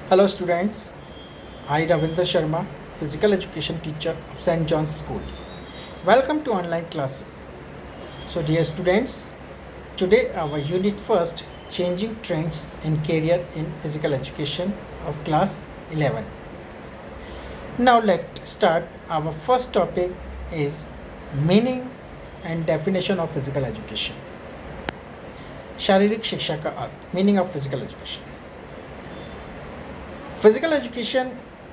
Hello students, I Ravindra Sharma, physical education teacher of St. John's School. Welcome to online classes. So dear students, today our unit first, changing trends in career in physical education of class 11. Now let's start. Our first topic is meaning and definition of physical education. शारीरिक शिक्षा का अर्थ, meaning of physical education. Physical education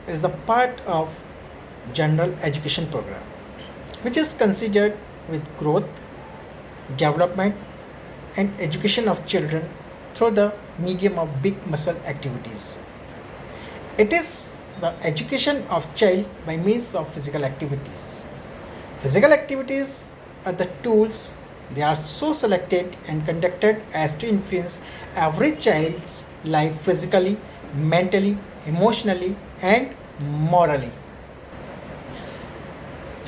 is the part of general education program, which is considered with growth, development, and education of children through the medium of big muscle activities. It is the education of child by means of physical activities. Physical activities are the tools. They are so selected and conducted as to influence every child's life physically, mentally, emotionally and morally.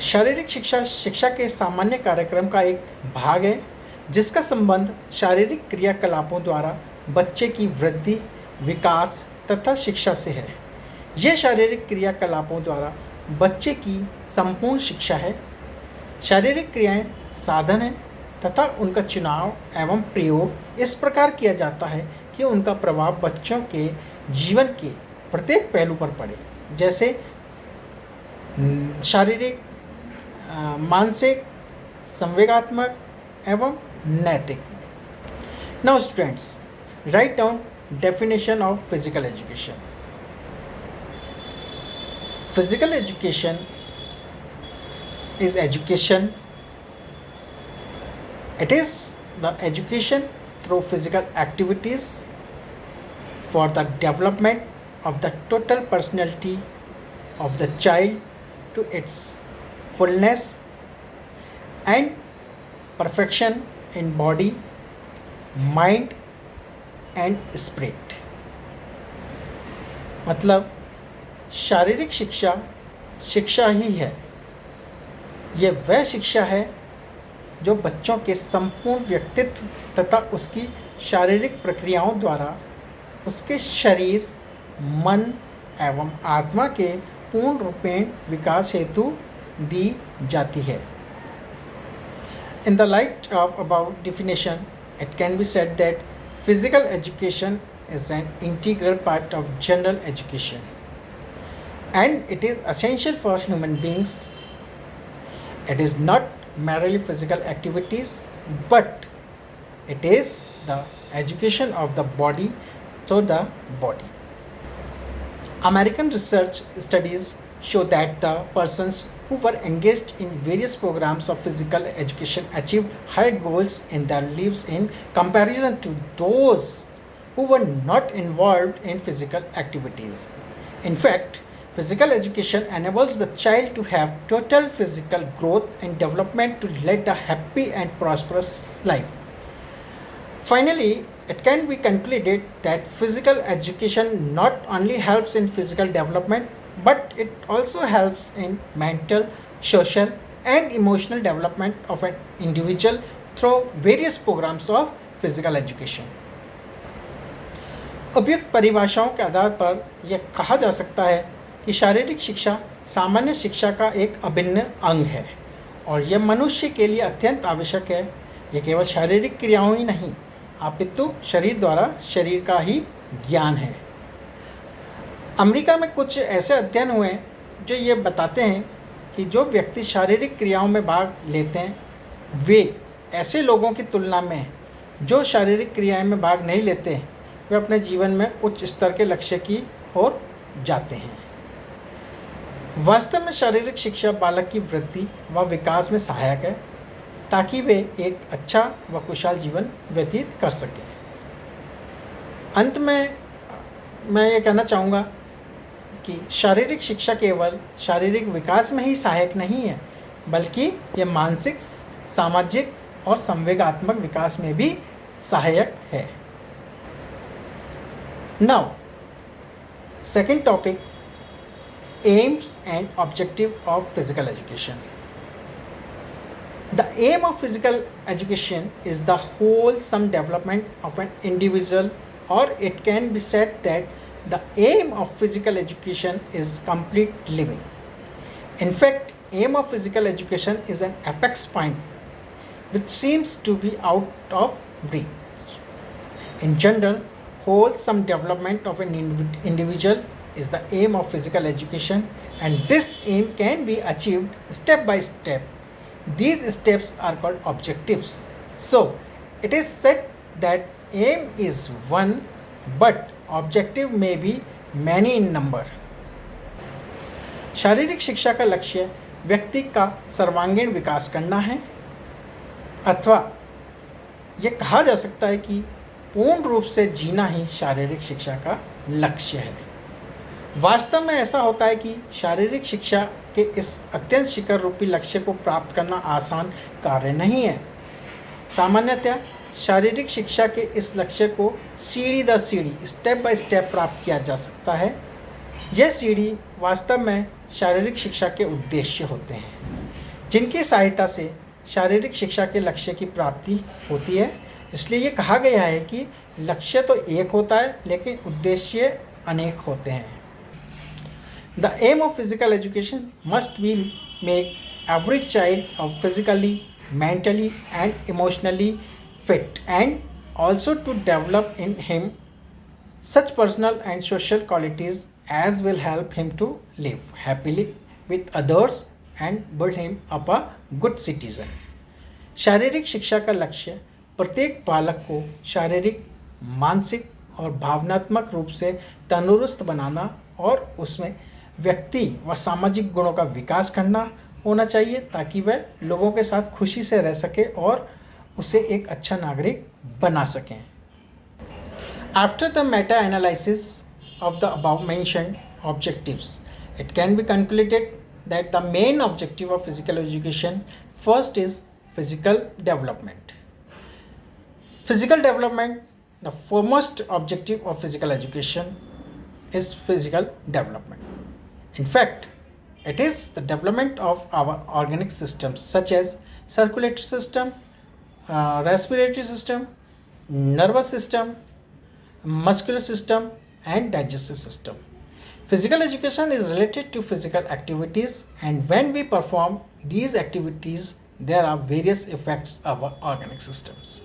शारीरिक शिक्षा के सामान्य कार्यक्रम का एक भाग है जिसका संबंध शारीरिक क्रियाकलापों द्वारा बच्चे की वृद्धि, विकास तथा शिक्षा से है. यह शारीरिक क्रियाकलापों द्वारा बच्चे की संपूर्ण शिक्षा है. शारीरिक क्रियाएं साधन हैं तथा उनका चुनाव एवं प्रयोग इस प्रकार किया जाता है कि उनका प्रभाव बच्चों के जीवन के प्रत्येक पहलू पर पड़े, जैसे शारीरिक, मानसिक, संवेगात्मक एवं नैतिक. Now students, write down definition of physical education. Physical education is education. It is the education through physical activities for the development of the total personality of the child to its fullness and perfection in body, mind and spirit. मतलब शारीरिक शिक्षा शिक्षा ही है. यह वह शिक्षा है जो बच्चों के संपूर्ण व्यक्तित्व तथा उसकी शारीरिक प्रक्रियाओं द्वारा उसके शरीर, मन एवं आत्मा के पूर्ण रूपेण विकास हेतु दी जाती है. In the light of above definition, it can be said that physical education is an integral part of general education, and it is essential for human beings. It is not merely physical activities, but it is the education of the body through the body. American research studies show that the persons who were engaged in various programs of physical education achieved higher goals in their lives in comparison to those who were not involved in physical activities. In fact, physical education enables the child to have total physical growth and development to lead a happy and prosperous life. Finally, it can be concluded that physical education not only helps in physical development, but it also helps in mental, social, and emotional development of an individual through various programs of physical education. उपयुक्त परिभाषाओं के आधार पर यह कहा जा सकता है कि शारीरिक शिक्षा सामान्य शिक्षा का एक अभिन्न अंग है और यह मनुष्य के लिए अत्यंत आवश्यक है. यह केवल शारीरिक क्रियाओं ही नहीं, अपितु शरीर द्वारा शरीर का ही ज्ञान है. अमेरिका में कुछ ऐसे अध्ययन हुए जो ये बताते हैं कि जो व्यक्ति शारीरिक क्रियाओं में भाग लेते हैं वे ऐसे लोगों की तुलना में जो शारीरिक क्रियाएं में भाग नहीं लेते, वे अपने जीवन में उच्च स्तर के लक्ष्य की ओर जाते हैं. वास्तव में शारीरिक शिक्षा बालक की वृद्धि व विकास में सहायक है ताकि वे एक अच्छा व खुशहाल जीवन व्यतीत कर सकें. अंत में मैं ये कहना चाहूँगा कि शारीरिक शिक्षा केवल शारीरिक विकास में ही सहायक नहीं है, बल्कि यह मानसिक, सामाजिक और संवेगात्मक विकास में भी सहायक है. Now second topic, aims and objective of physical education. The aim of physical education is the wholesome development of an individual, or it can be said that The aim of physical education is complete living. In fact, aim of physical education is an apex point which seems to be out of reach. In general, wholesome development of an individual is the aim of physical education, and this aim can be achieved step by step. These steps are called objectives. So, it is said that aim is one, but objective may be many in number. शारीरिक शिक्षा का लक्ष्य व्यक्ति का सर्वांगीण विकास करना है, अथवा यह कहा जा सकता है कि पूर्ण रूप से जीना ही शारीरिक शिक्षा का लक्ष्य है। वास्तव में ऐसा होता है कि शारीरिक शिक्षा के इस अत्यंत शिखर रूपी लक्ष्य को प्राप्त करना आसान कार्य नहीं है। सामान्यतः शारीरिक शिक्षा के इस लक्ष्य को सीढ़ी दर सीढ़ी, स्टेप बाय स्टेप प्राप्त किया जा सकता है। यह सीढ़ी वास्तव में शारीरिक शिक्षा के उद्देश्य होते हैं, जिनकी सहायता से शारीरिक शिक्षा के लक्ष्य की प्राप्ति होती है। इसलिए ये कहा गया है कि लक्ष्य तो एक होता है, लेकिन उद्देश्य अनेक होते हैं। The aim of physical education must be make every child of physically, mentally and emotionally fit, and also to develop in him such personal and social qualities as will help him to live happily with others and build him up a good citizen. शारीरिक शिक्षा का लक्ष्य प्रत्येक बालक को शारीरिक, मानसिक और भावनात्मक रूप से तंदुरुस्त बनाना और उसमें व्यक्ति व सामाजिक गुणों का विकास करना होना चाहिए, ताकि वह लोगों के साथ खुशी से रह सके और उसे एक अच्छा नागरिक बना सकें। After the meta-analysis of the above mentioned objectives, it can be concluded that the main objective of physical education first is physical development. Physical development, the foremost objective of physical education is physical development. In fact, it is the development of our organic systems such as circulatory system, respiratory system, nervous system, muscular system and digestive system. Physical education is related to physical activities, and when we perform these activities, there are various effects of our organic systems.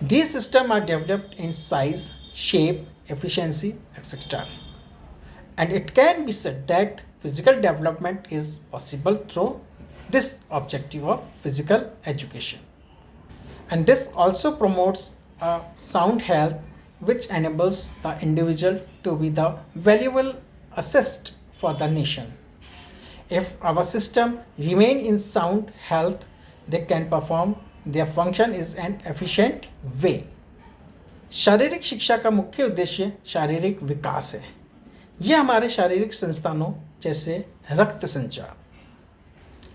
These systems are developed in size, shape, efficiency, etc. And it can be said that physical development is possible through this objective of physical education. And this also promotes a sound health, which enables the individual to be the valuable asset for the nation. If our system remain in sound health, they can perform their function in an efficient way. शारीरिक शिक्षा का मुख्य उद्देश्य शारीरिक विकास है। यह हमारे शारीरिक संस्थानों जैसे रक्त संचार,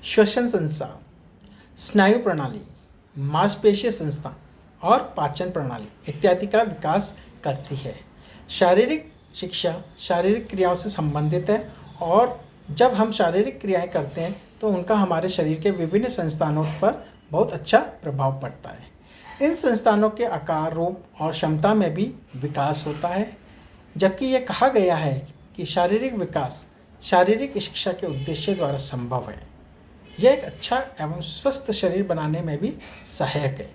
श्वसन संचार, स्नायु प्रणाली, मांसपेशीय संस्था और पाचन प्रणाली इत्यादि का विकास करती है। शारीरिक शिक्षा शारीरिक क्रियाओं से संबंधित है, और जब हम शारीरिक क्रियाएं करते हैं तो उनका हमारे शरीर के विभिन्न संस्थानों पर बहुत अच्छा प्रभाव पड़ता है। इन संस्थानों के आकार, रूप और क्षमता में भी विकास होता है। जबकि यह कहा गया है कि शारीरिक विकास शारीरिक शिक्षा के उद्देश्य द्वारा संभव है। यह एक अच्छा एवं स्वस्थ शरीर बनाने में भी सहायक है,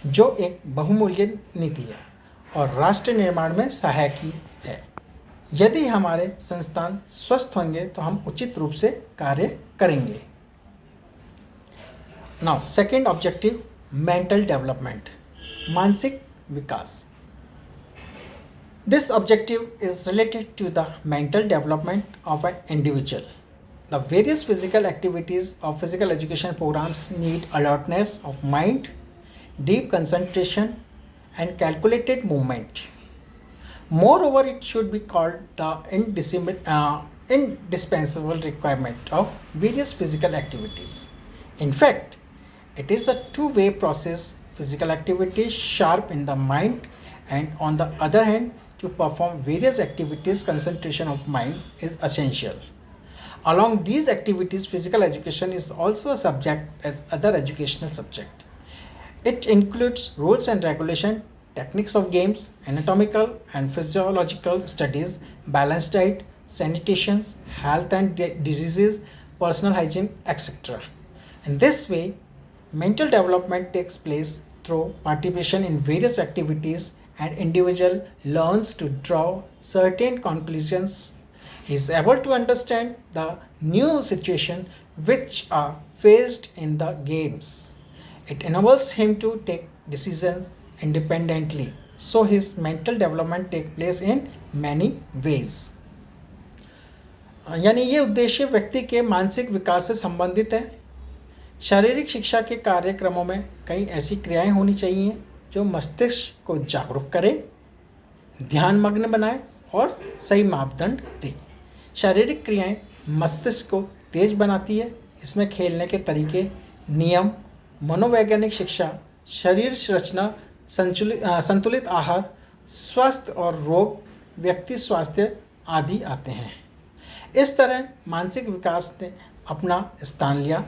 जो एक बहुमूल्य नीति है और राष्ट्र निर्माण में सहायक ही है। यदि हमारे संस्थान स्वस्थ होंगे तो हम उचित रूप से कार्य करेंगे। Now second objective, mental development, मानसिक विकास। This objective is related to the mental development of an individual. The various physical activities of physical education programs need alertness of mind, deep concentration, and calculated movement. Moreover, it should be called the indispensable requirement of various physical activities. In fact, it is a two-way process. Physical activities sharpen the mind, and on the other hand, to perform various activities, concentration of mind is essential. Along these activities, physical education is also a subject as other educational subject. It includes rules and regulation techniques of games, anatomical and physiological studies, balanced diet, sanitation, health and diseases, personal hygiene, etc. In this way, mental development takes place through participation in various activities, and individual learns to draw certain conclusions. He is able to understand the new situation which are faced in the games. It enables him to take decisions independently. So his mental development takes place in many ways. यानी ये उद्देश्य व्यक्ति के मानसिक विकास से संबंधित है। शारीरिक शिक्षा के कार्यक्रमों में कई ऐसी क्रियाएं होनी चाहिए जो मस्तिष्क को जागरूक करे, ध्यानमग्न बनाए और सही मापदंड दे। शारीरिक क्रियाएं मस्तिष्क को तेज बनाती है। इसमें खेलने के तरीके, नियम, मनोवैज्ञानिक शिक्षा, शरीर रचना, संतुलित आहार, स्वास्थ्य और रोग, व्यक्ति स्वास्थ्य आदि आते हैं। इस तरह मानसिक विकास ने अपना स्थान लिया।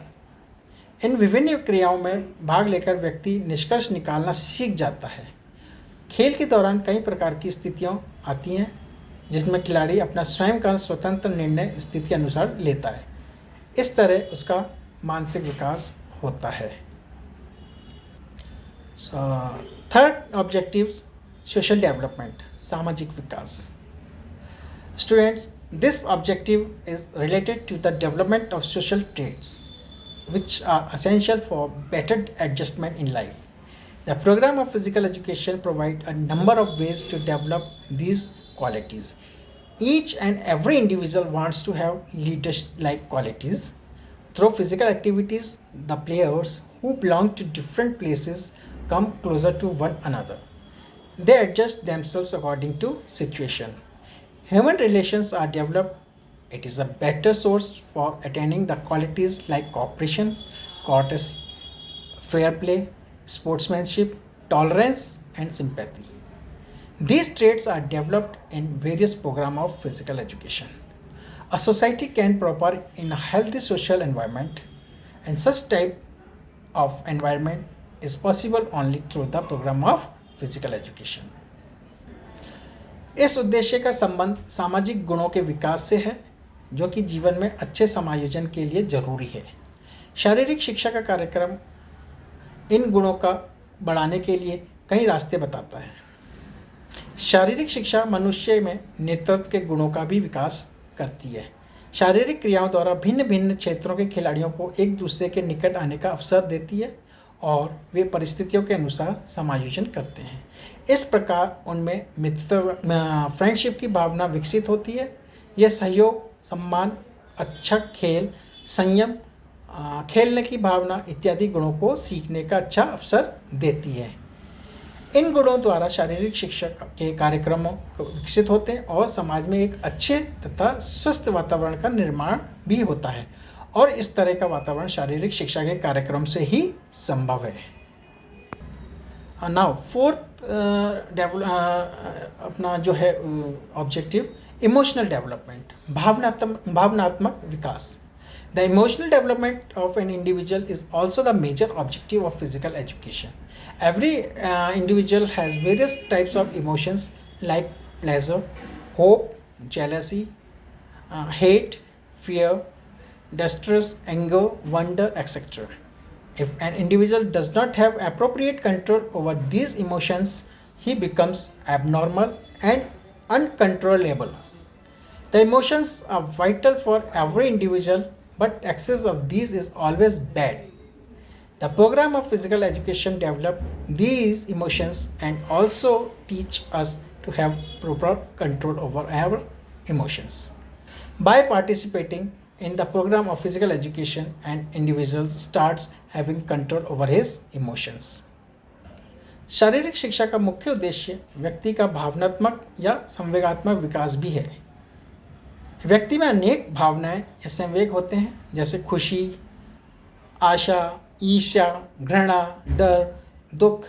इन विभिन्न क्रियाओं में भाग लेकर व्यक्ति निष्कर्ष निकालना सीख जाता है। खेल के दौरान कई प्रकार की स्थितियाँ आती हैं जिसमें खिलाड़ी अपना स्वयं का स्वतंत्र निर्णय स्थिति अनुसार लेता है। इस तरह उसका मानसिक विकास होता है। थर्ड ऑब्जेक्टिव, सोशल डेवलपमेंट, सामाजिक विकास। Students, this objective is related to the development of social traits which are essential for better adjustment in life. The program of physical education provides a number of ways to develop these qualities. Each and every individual wants to have leadership-like qualities. Through physical activities, the players who belong to different places come closer to one another. They adjust themselves according to situation. Human relations are developed. It is a better source for attaining the qualities like cooperation, courtesy, fair play, sportsmanship, tolerance, and sympathy. These traits are developed in various programs of physical education. A society can prosper in a healthy social environment, and such type of environment is possible only through the program of physical education. इस उद्देश्य का संबंध सामाजिक गुणों के विकास से है जो कि जीवन में अच्छे समायोजन के लिए जरूरी है। शारीरिक शिक्षा का कार्यक्रम इन गुणों का बढ़ाने के लिए कई रास्ते बताता है। शारीरिक शिक्षा मनुष्य में नेतृत्व के गुणों का भी विकास करती है। शारीरिक क्रियाओं द्वारा भिन्न भिन्न क्षेत्रों के खिलाड़ियों को एक दूसरे के निकट आने का अवसर देती है और वे परिस्थितियों के अनुसार समायोजन करते हैं। इस प्रकार उनमें मित्रता, फ्रेंडशिप की भावना विकसित होती है। यह सहयोग, सम्मान, अच्छा खेल, संयम, खेलने की भावना इत्यादि गुणों को सीखने का अच्छा अवसर देती है। इन गुणों द्वारा शारीरिक शिक्षा के कार्यक्रमों विकसित होते हैं और समाज में एक अच्छे तथा स्वस्थ वातावरण का निर्माण भी होता है और इस तरह का वातावरण शारीरिक शिक्षा के कार्यक्रम से ही संभव है। नाउ फोर्थ अपना जो है ऑब्जेक्टिव, इमोशनल डेवलपमेंट, भावनात्मक विकास। The emotional development of an individual is also the major objective of physical education. Every individual has various types of emotions like pleasure, hope, jealousy, hate, fear, distress, anger, wonder, etc. If an individual does not have appropriate control over these emotions, he becomes abnormal and uncontrollable. The emotions are vital for every individual, but excess of these is always bad. The program of physical education develop these emotions and also teach us to have proper control over our emotions. By participating in the program of physical education, an individual starts having control over his emotions. शारीरिक शिक्षा का मुख्य उद्देश्य व्यक्ति का भावनात्मक या संवेगात्मक विकास भी है। व्यक्ति में अनेक भावनाएं या संवेग होते हैं जैसे खुशी, आशा, ईर्ष्या, घृणा, डर, दुख,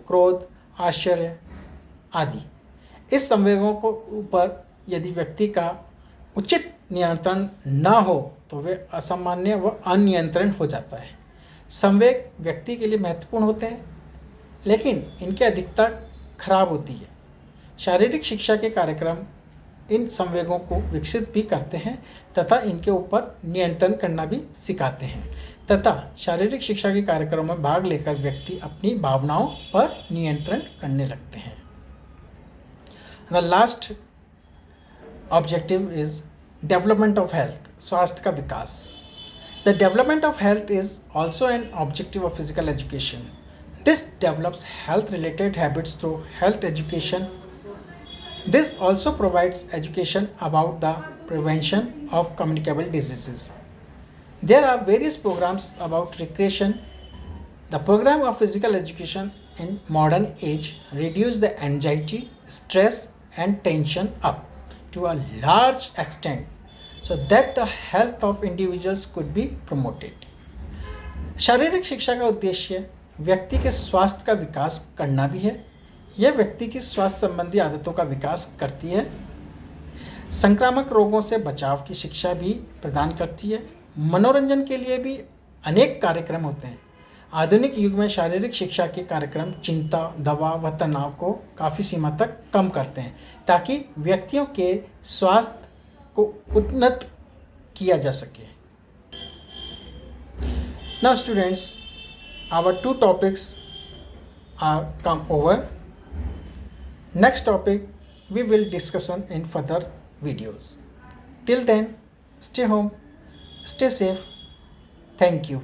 क्रोध, आश्चर्य आदि। इस संवेगों को ऊपर यदि व्यक्ति का उचित नियंत्रण न हो तो वे असामान्य व अनियंत्रण हो जाता है। संवेग व्यक्ति के लिए महत्वपूर्ण होते हैं, लेकिन इनकी अधिकता खराब होती है। शारीरिक शिक्षा के कार्यक्रम इन संवेगों को विकसित भी करते हैं तथा इनके ऊपर नियंत्रण करना भी सिखाते हैं तथा शारीरिक शिक्षा के कार्यक्रमों में भाग लेकर व्यक्ति अपनी भावनाओं पर नियंत्रण करने लगते हैं। The last objective is development of health, स्वास्थ्य का विकास। The development of health is also an objective of physical education. This develops health-related habits through health education. This also provides education about the prevention of communicable diseases. There are various programs about recreation. The program of physical education in modern age reduce the anxiety, stress, and tension up to a large extent so that the health of individuals could be promoted. शारीरिक शिक्षा का उद्देश्य व्यक्ति के स्वास्थ्य का विकास करना भी है। यह व्यक्ति की स्वास्थ्य संबंधी आदतों का विकास करती है, संक्रामक रोगों से बचाव की शिक्षा भी प्रदान करती है। मनोरंजन के लिए भी अनेक कार्यक्रम होते हैं। आधुनिक युग में शारीरिक शिक्षा के कार्यक्रम चिंता, दबाव व तनाव को काफ़ी सीमा तक कम करते हैं ताकि व्यक्तियों के स्वास्थ्य को उन्नत किया जा सके। Now students, our 2 topics are come over. Next topic we will discuss in further videos. Till then, stay home, stay safe. Thank you.